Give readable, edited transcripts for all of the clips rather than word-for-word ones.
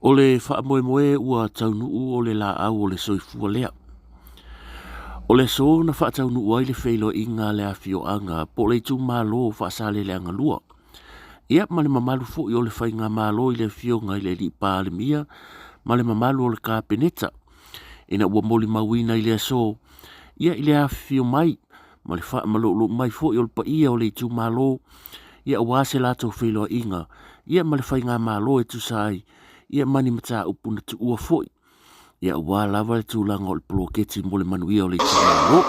O le whaamoemoe ua taunuu o le la au o le soifua lea. O le so na whaataunuu ai le whailo inga le awhioanga po le tu malo whaasale le anga lua. Ia ma le mamalu fo i o le whainga malo i le whionga i le li pāle mia, ma le mamalu o le kāpeneta. Ina ua moli mawina i le so, ia i le awhio mai, ma le whaamalolo mai fo i o le paia o le tu malo, ia wase lato whailo inga, ia ma le whainga malo e tu sai, ia mani mata upuna tu ua foi. Ia ua lava le tūlanga o le ploketi mo le manuia o le tūlanga o.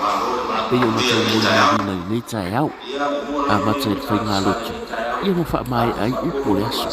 Pei o matau mo le manuina i nei tae au. A mata le whainga lotu. Ia mo wha mai ai upo le aso.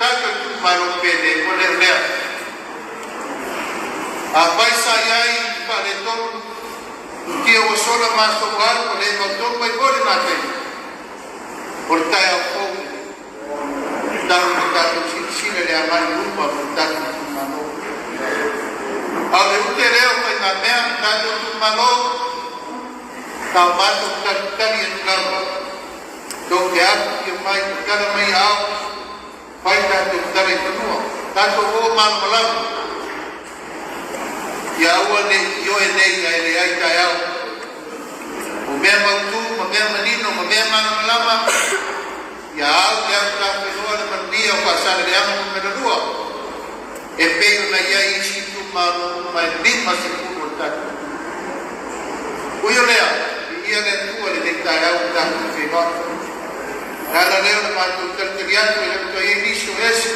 tato tu malo pede o le lea. A vai sai pa le tonu kia o sola maso wal o le motor mai bore na te. Por tai a fo. Dar no tato sile le amai lupa por tato tu malo. A le utereo pa na mea tato tu malo. Ta mato tani e lava. Do que a que mai cada mai ao vai tato tare tu. Tato o mal malava. Ya wane yo ene ya ene ai tayao o mea mautu o mea manino o mea manama ya au ya ta penoa na mandia o pasare de amo me rua e peio na ya isi tu mano mai lima se puno tato o yo lea ia le tu le de tayao tato penoa ala leo na matu terteriato e le to inicio ese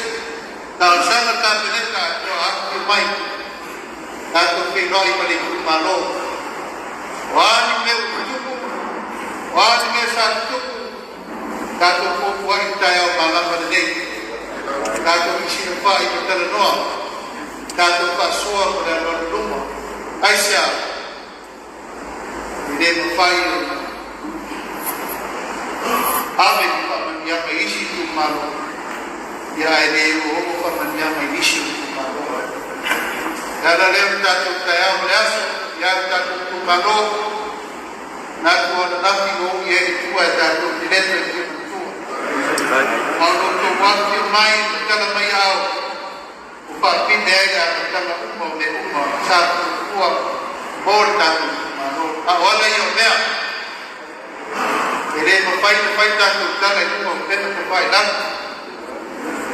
ta sana ta peneta o a mai tato ke noi pali malo wani me utuku wani me santuku tato ko wani tayo malama de tato isi pa i tele no tato pa soa ko da no luma aisia ide mo fai ave pa ya me isi tu malo ya ide o pa ya me isi tu malo. Kada lem tato tayao leaso, ya tato tukano, naku ana nafi o ye tua tato direto e tua. Malo to wakti mai kada mai au, upa pinde ya kada uma me uma tato tua bor tato malo. Awala yo mea. Ele no pai tato tala uma pena ko pai lang.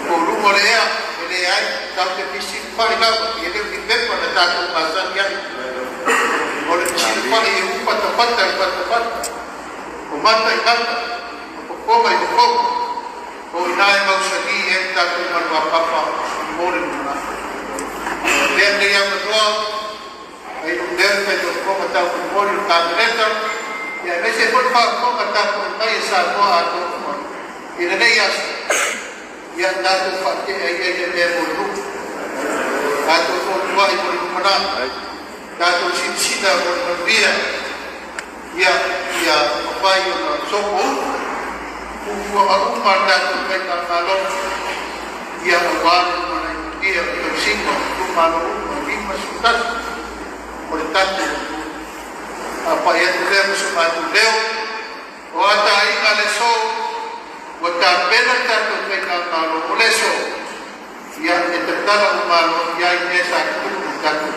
Ko rumo lea. Ele ai tato pisi pai lang. Ele vive para tato pasan ya. Oleh pisi pai eu pata. O mata e kata. O koma e o o inai mau sadi e tato malua papa more na. Ele ia matua. Ai o deve do koma tato more ta leta. Ya nesse por fa koma tato mai sa no ato. Ele nei as. Ya tato fate e mo tato tua i por mana tato sida por dia ya pai no sopo u uma tato peta malo ya wan mana dia to singo tu malo lima sutas por tato apa ya temos matu leo o ata ai kaleso o ta pena tato peta malo oleso ya tertala malo ya inesa tato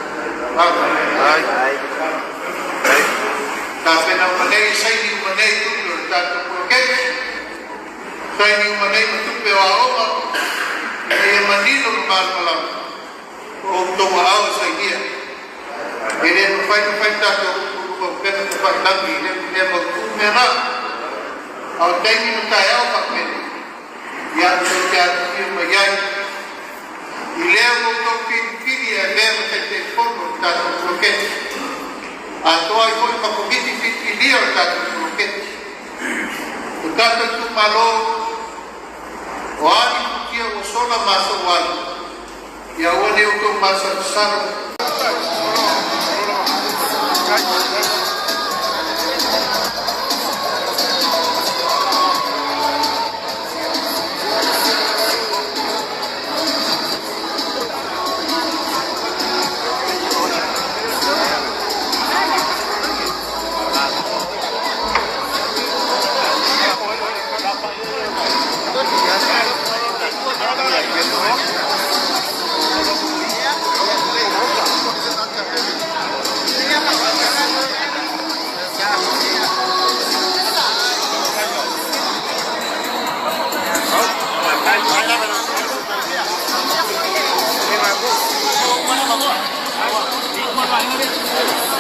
ai ta pena malei sai ni malei tu tato porque sai ni malei tu pe wa oma e manino malo o to wa sai dia ele no fai tato o pena tu fai tangi ele mo tu mena au tengi no tayo pa pena ya tu ya tu ya e levo o filho e levo o telefone da bloquete a tua foi para comida filho da bloquete o tato tu malo o ali porque o sol a massa o ali e a onde eu tô massa sano Mana